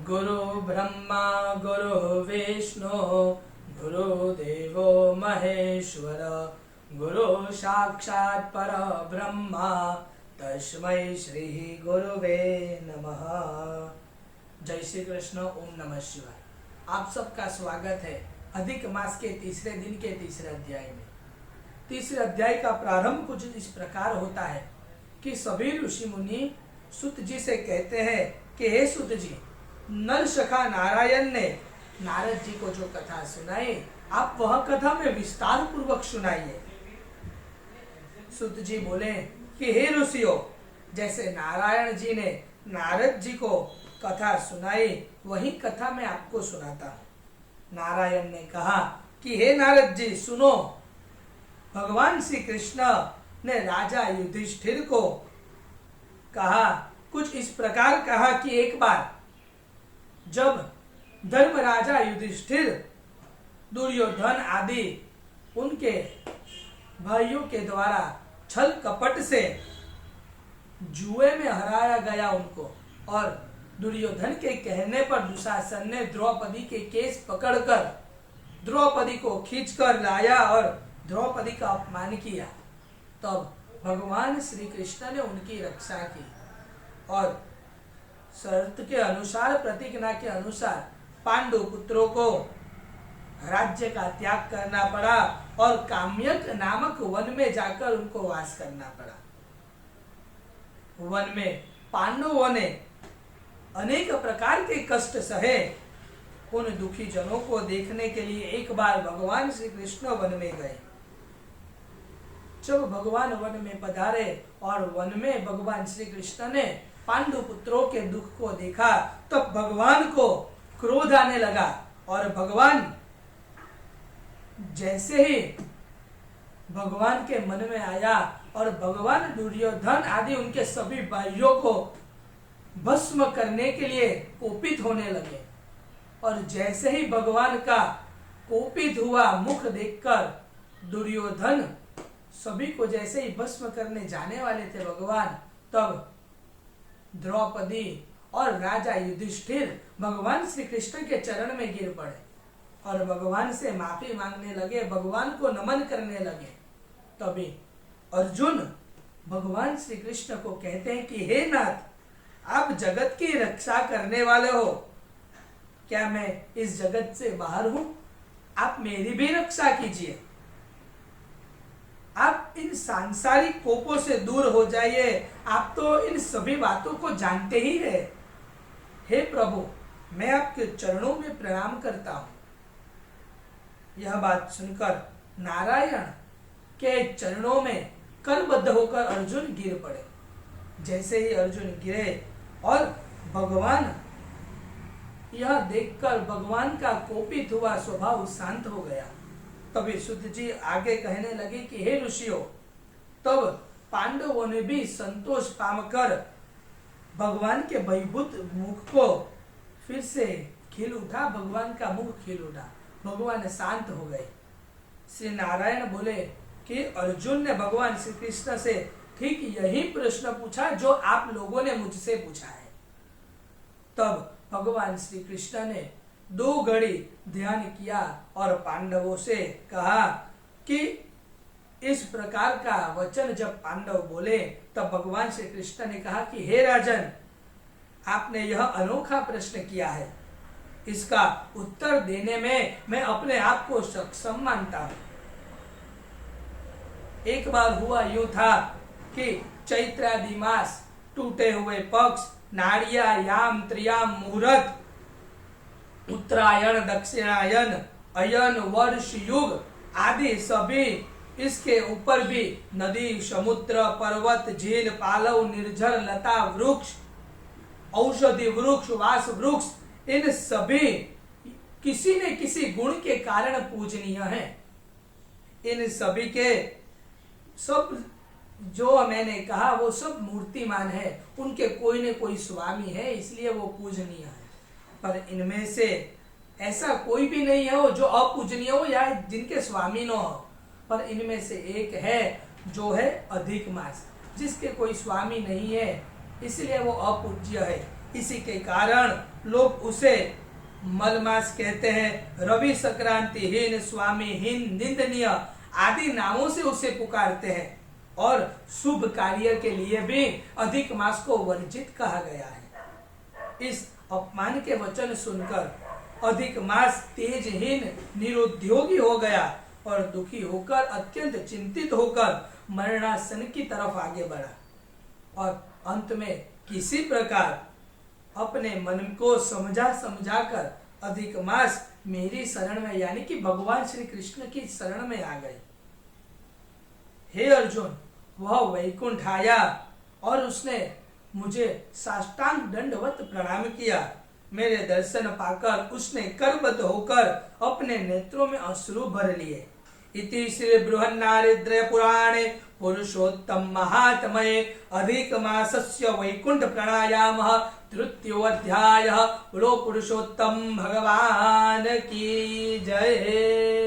गुरु ब्रह्मा गुरु विष्णु गुरुदेवो महेश्वर गुरु साक्षात् परब्रह्मा तस्मै श्री गुरुवे नमः। जय श्री कृष्ण। ओम नमः शिवाय। आप सबका स्वागत है अधिक मास के तीसरे दिन के तीसरे अध्याय में। तीसरे अध्याय का प्रारंभ कुछ इस प्रकार होता है कि सभी ऋषि मुनि सुत जी से कहते हैं कि हे सुत जी, नरसखा नारायण ने नारद जी को जो कथा सुनाई, आप वह कथा में विस्तार पूर्वक सुनाइए। सुत जी बोले कि हे ऋषियों, जैसे नारायण जी ने नारद जी को कथा सुनाई वही कथा मैं आपको सुनाता हूँ। नारायण ने कहा कि हे नारद जी सुनो, भगवान श्री कृष्ण ने राजा युधिष्ठिर को कहा, कुछ इस प्रकार कहा कि एक बार जब धर्म राजा युधिष्ठिर दुर्योधन आदि उनके भाइयों के द्वारा छल कपट से जुए में हराया गया उनको, और दुर्योधन के कहने पर दुशासन ने द्रौपदी के केस पकड़कर द्रौपदी को खींचकर लाया और द्रौपदी का अपमान किया। तब भगवान श्री कृष्ण ने उनकी रक्षा की और शर्त के अनुसार, प्रतिज्ञा के अनुसार पांडु पुत्रों को राज्य का त्याग करना पड़ा और काम्यक नामक वन में जाकर उनको वास करना पड़ा। वन में पांडवों ने अनेक प्रकार के कष्ट सहे। उन दुखी जनों को देखने के लिए एक बार भगवान श्री कृष्ण वन में गए। जब भगवान वन में पधारे और वन में भगवान श्री कृष्ण ने पांडु पुत्रों के दुख को देखा, तब भगवान को क्रोध आने लगा और भगवान जैसे ही भगवान के मन में आया और भगवान दुर्योधन आदि उनके सभी भाइयों को भस्म करने के लिए कोपित होने लगे। और जैसे ही भगवान का कोपित हुआ मुख देखकर दुर्योधन सभी को जैसे ही भस्म करने जाने वाले थे भगवान, तब द्रौपदी और राजा युधिष्ठिर भगवान श्री कृष्ण के चरण में गिर पड़े और भगवान से माफी मांगने लगे, भगवान को नमन करने लगे। तभी अर्जुन भगवान श्री कृष्ण को कहते हैं कि हे नाथ, आप जगत की रक्षा करने वाले हो, क्या मैं इस जगत से बाहर हूं? आप मेरी भी रक्षा कीजिए। आप इन सांसारिक कोपों से दूर हो जाइए। आप तो इन सभी बातों को जानते ही हैं। हे प्रभु, मैं आपके चरणों में प्रणाम करता हूं। यह बात सुनकर नारायण के चरणों में करबद्ध होकर अर्जुन गिर पड़े। जैसे ही अर्जुन गिरे और भगवान यह देखकर भगवान का कोपित हुआ स्वभाव शांत हो गया। तभी सुत जी आगे कहने लगे कि हे ऋषियों, तब पांडवों ने भी संतोष पाकर भगवान के भयभूत मुख को फिर से खिल उठा, भगवान का मुख खिल उठा, भगवान शांत हो गए। श्री नारायण बोले कि अर्जुन ने भगवान श्री कृष्ण से ठीक यही प्रश्न पूछा जो आप लोगों ने मुझसे पूछा है। तब भगवान श्री कृष्ण ने 2 घड़ी ध्यान किया और पांडवों से कहा कि इस प्रकार का वचन जब पांडव बोले, तब भगवान श्री कृष्ण ने कहा कि हे राजन, आपने यह अनोखा प्रश्न किया है, इसका उत्तर देने में मैं अपने आप को सक्षम मानता हूं। एक बार हुआ यूं था कि चैत्रादि मास, टूटे हुए पक्ष, नाड़िया याम त्रियाम मुहूर्त, उत्तरायण दक्षिणायन, अयन वर्ष युग आदि सभी, इसके ऊपर भी नदी समुद्र पर्वत झील पालव निर्झर लता वृक्ष औषधि वृक्ष वास वृक्ष, इन सभी किसी न किसी गुण के कारण पूजनीय हैं। इन सभी के सब जो मैंने कहा वो सब मूर्तिमान है, उनके कोई न कोई स्वामी है, इसलिए वो पूजनीय है। पर इनमें से ऐसा कोई भी नहीं है हो जो अपूजनीय हो या जिनके स्वामी न हो, पर इनमें से एक है जो है अधिक मास, जिसके कोई स्वामी नहीं है, इसलिए वो अपूज्य है। इसी के कारण लोग उसे मलमास कहते हैं, रवि संक्रांतिहीन, स्वामीहीन, निंदनीय आदि नामों से उसे पुकारते हैं और शुभ कार्य के लिए भी अधिक मास को वर्जित कहा गया है। इस अपमान के वचन सुनकर अधिक मास तेजहीन निरुद्योगी हो गया और दुखी होकर अत्यंत चिंतित होकर मरणासन की तरफ आगे बढ़ा और अंत में किसी प्रकार अपने मन को समझा कर अधिक मास मेरी शरण में यानी कि भगवान श्री कृष्ण की शरण में आ गए। हे अर्जुन, वह वैकुंठ आया और उसने मुझे साष्टांग दंडवत प्रणाम किया। मेरे दर्शन पाकर उसने करबद्ध होकर अपने नेत्रों में अश्रु भर लिए। इति श्री बृहन्नारद पुराणे पुरुषोत्तम महात्मये अधिक मासस्य वैकुंठ प्राणायामः तृतीयोऽध्यायः। बोलो पुरुषोत्तम भगवान की जय।